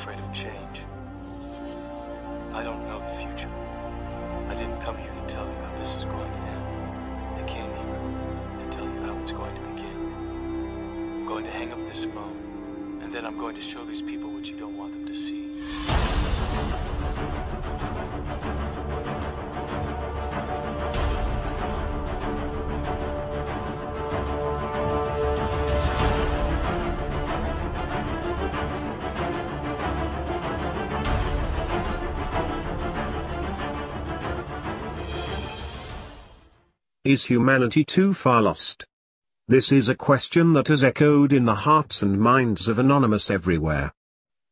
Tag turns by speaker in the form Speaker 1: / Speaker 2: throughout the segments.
Speaker 1: afraid of change. I don't know the future. I didn't come here to tell you how this is going to end. I came here to tell you how it's going to begin. I'm going to hang up this phone, and then I'm going to show these people what you don't want them to see.
Speaker 2: Is humanity too far lost? This is a question that has echoed in the hearts and minds of Anonymous everywhere.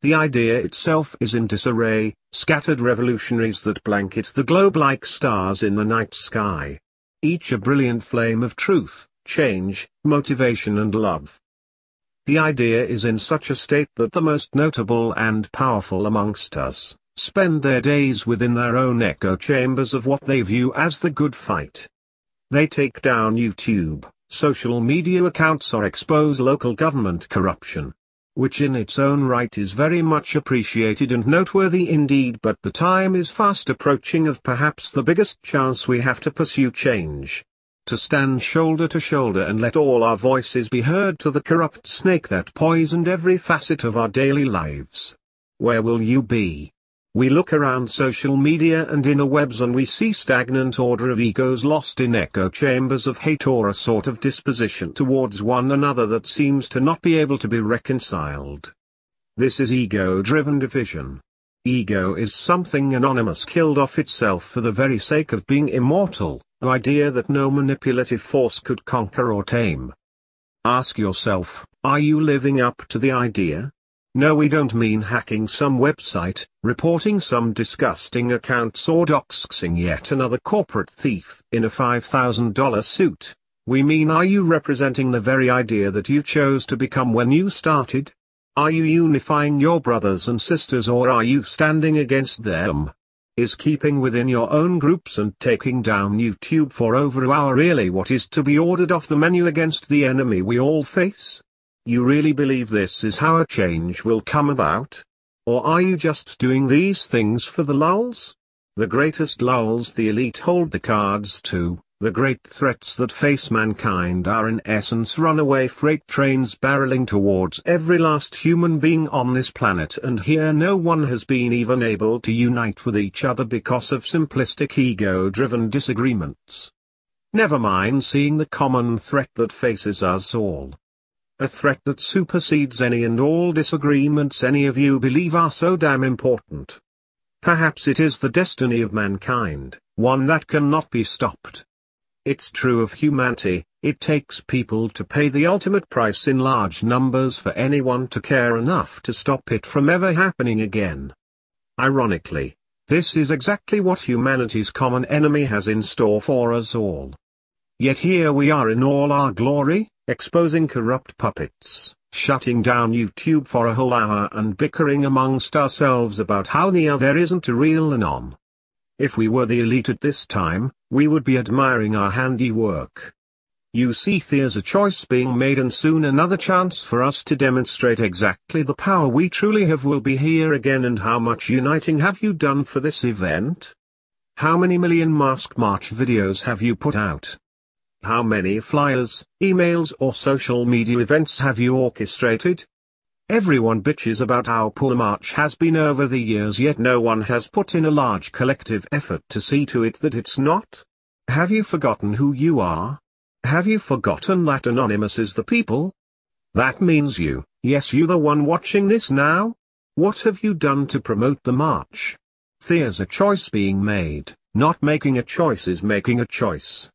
Speaker 2: The idea itself is in disarray, scattered revolutionaries that blanket the globe like stars in the night sky. Each a brilliant flame of truth, change, motivation and love. The idea is in such a state that the most notable and powerful amongst us spend their days within their own echo chambers of what they view as the good fight. They take down YouTube, social media accounts or expose local government corruption, which in its own right is very much appreciated and noteworthy indeed, but the time is fast approaching of perhaps the biggest chance we have to pursue change. To stand shoulder to shoulder and let all our voices be heard to the corrupt snake that poisoned every facet of our daily lives. Where will you be? We look around social media and interwebs and we see stagnant order of egos lost in echo chambers of hate or a sort of disposition towards one another that seems to not be able to be reconciled. This is ego-driven division. Ego is something Anonymous killed off itself for the very sake of being immortal, the idea that no manipulative force could conquer or tame. Ask yourself, are you living up to the idea? No, we don't mean hacking some website, reporting some disgusting accounts or doxing yet another corporate thief in a $5,000 suit. We mean, are you representing the very idea that you chose to become when you started? Are you unifying your brothers and sisters, or are you standing against them? Is keeping within your own groups and taking down YouTube for over an hour really what is to be ordered off the menu against the enemy we all face? You really believe this is how a change will come about? Or are you just doing these things for the lulz? The greatest lulz the elite hold the cards to, the great threats that face mankind are in essence runaway freight trains barreling towards every last human being on this planet, and here no one has been even able to unite with each other because of simplistic ego-driven disagreements. Never mind seeing the common threat that faces us all. A threat that supersedes any and all disagreements any of you believe are so damn important. Perhaps it is the destiny of mankind, one that cannot be stopped. It's true of humanity, it takes people to pay the ultimate price in large numbers for anyone to care enough to stop it from ever happening again. Ironically, this is exactly what humanity's common enemy has in store for us all. Yet here we are in all our glory, exposing corrupt puppets, shutting down YouTube for a whole hour and bickering amongst ourselves about how near there isn't a real Anon. If we were the elite at this time, we would be admiring our handiwork. You see, there's a choice being made, and soon another chance for us to demonstrate exactly the power we truly have will be here again. And how much uniting have you done for this event? How many million Mask March videos have you put out? How many flyers, emails or social media events have you orchestrated? Everyone bitches about how poor the march has been over the years, yet no one has put in a large collective effort to see to it that it's not. Have you forgotten who you are? Have you forgotten that Anonymous is the people? That means you, yes, you the one watching this now. What have you done to promote the march? There's a choice being made. Not making a choice is making a choice.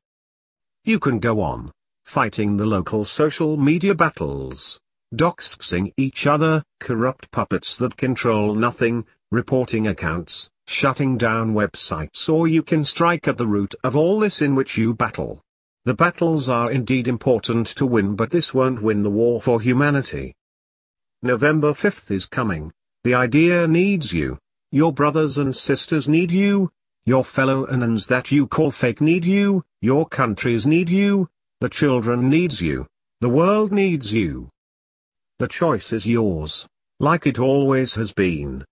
Speaker 2: You can go on fighting the local social media battles, doxing each other, corrupt puppets that control nothing, reporting accounts, shutting down websites, or you can strike at the root of all this in which you battle. The battles are indeed important to win, but this won't win the war for humanity. November 5th is coming. The idea needs you. Your brothers and sisters need you. Your fellow Anons that you call fake need you, your countries need you, the children needs you, the world needs you. The choice is yours. like it always has been.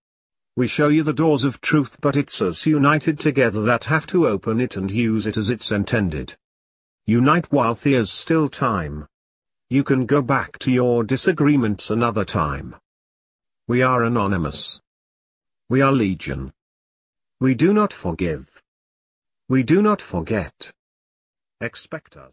Speaker 2: We show you the doors of truth, but it's us united together that have to open it and use it as it's intended. Unite while there's still time. You can go back to your disagreements another time. We are anonymous. We are legion. We do not forgive. We do not forget. Expect us.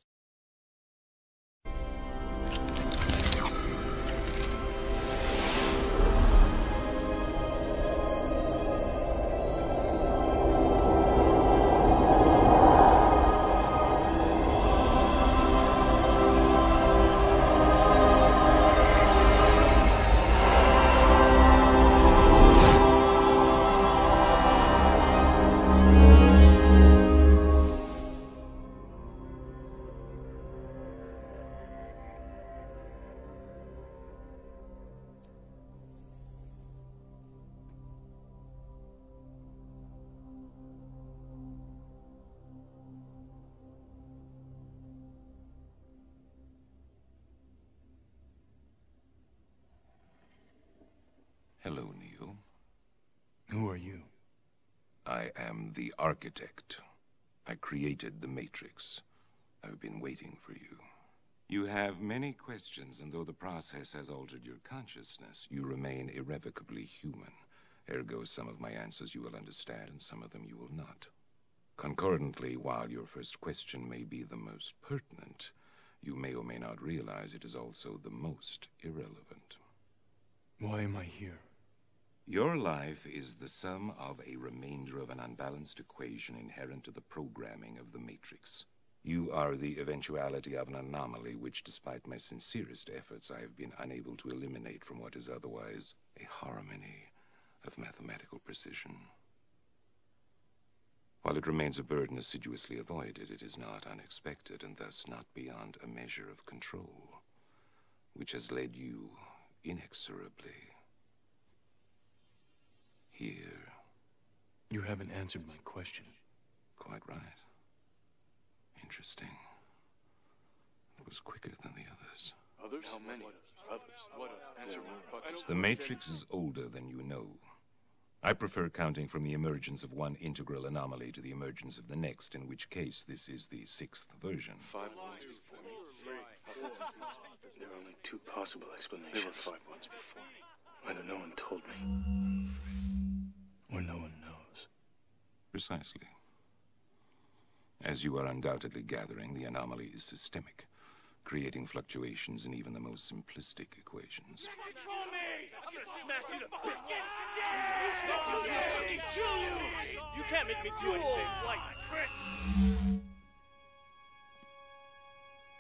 Speaker 3: Hello, Neo.
Speaker 1: Who are you?
Speaker 3: I am the architect. I created the Matrix. I've been waiting for you. You have many questions, and though the process has altered your consciousness, you remain irrevocably human. Ergo, some of my answers you will understand, and some of them you will not. Concordantly, while your first question may be the most pertinent, you may or may not realize it is also the most irrelevant.
Speaker 1: Why am I here?
Speaker 3: Your life is the sum of a remainder of an unbalanced equation inherent to the programming of the Matrix. You are the eventuality of an anomaly which, despite my sincerest efforts, I have been unable to eliminate from what is otherwise a harmony of mathematical precision. While it remains a burden assiduously avoided, it is not unexpected, and thus not beyond a measure of control, which has led you inexorably here.
Speaker 1: You haven't answered my question.
Speaker 3: Quite right. Interesting. It was quicker than the others.
Speaker 1: Others? How many? Others? What? Answer me.
Speaker 3: The Matrix is older than you know. I prefer counting from the emergence of one integral anomaly to the emergence of the next, in which case this is the 6th version.
Speaker 1: 5 ones before me. There are only 2 possible explanations. There were 5 ones before me. Either no one told me, or no one knows.
Speaker 3: Precisely. As you are undoubtedly gathering, the anomaly is systemic, creating fluctuations in even the most simplistic equations.
Speaker 4: Control me! I'm gonna smash you to bits! Kill you! You can't make me do anything, white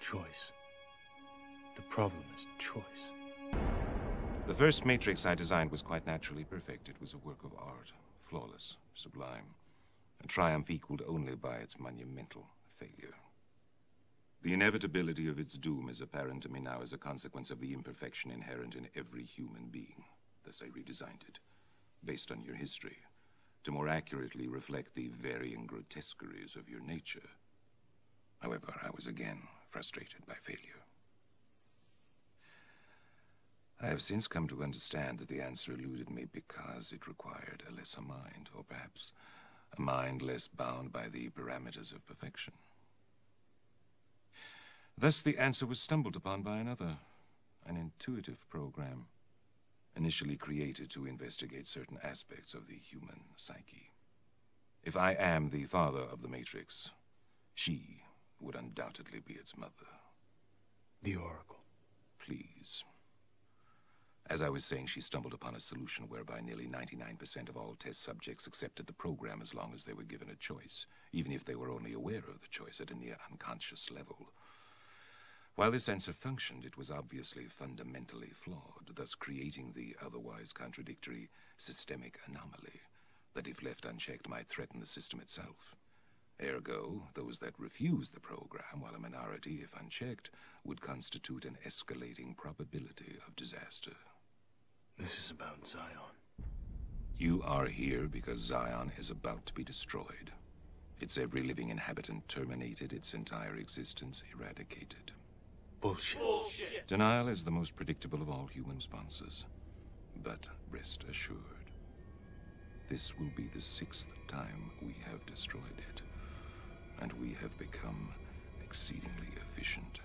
Speaker 1: Choice. The problem is choice.
Speaker 3: The first Matrix I designed was quite naturally perfect. It was a work of art, flawless, sublime, a triumph equaled only by its monumental failure. The inevitability of its doom is apparent to me now as a consequence of the imperfection inherent in every human being. Thus I redesigned it, based on your history, to more accurately reflect the varying grotesqueries of your nature. However, I was again frustrated by failure. I have since come to understand that the answer eluded me because it required a lesser mind, or perhaps a mind less bound by the parameters of perfection. Thus the answer was stumbled upon by another, an intuitive program, initially created to investigate certain aspects of the human psyche. If I am the father of the Matrix, she would undoubtedly be its mother.
Speaker 1: The Oracle.
Speaker 3: Please. As I was saying, she stumbled upon a solution whereby nearly 99% of all test subjects accepted the program as long as they were given a choice, even if they were only aware of the choice at a near unconscious level. While this answer functioned, it was obviously fundamentally flawed, thus creating the otherwise contradictory systemic anomaly that, if left unchecked, might threaten the system itself. Ergo, those that refuse the program, while a minority, if unchecked, would constitute an escalating probability of disaster.
Speaker 1: This is about Zion.
Speaker 3: You are here because Zion is about to be destroyed. Its every living inhabitant terminated, its entire existence eradicated.
Speaker 1: Bullshit.
Speaker 4: Bullshit!
Speaker 3: Denial is the most predictable of all human responses. But rest assured, this will be the 6th time we have destroyed it, and we have become exceedingly efficient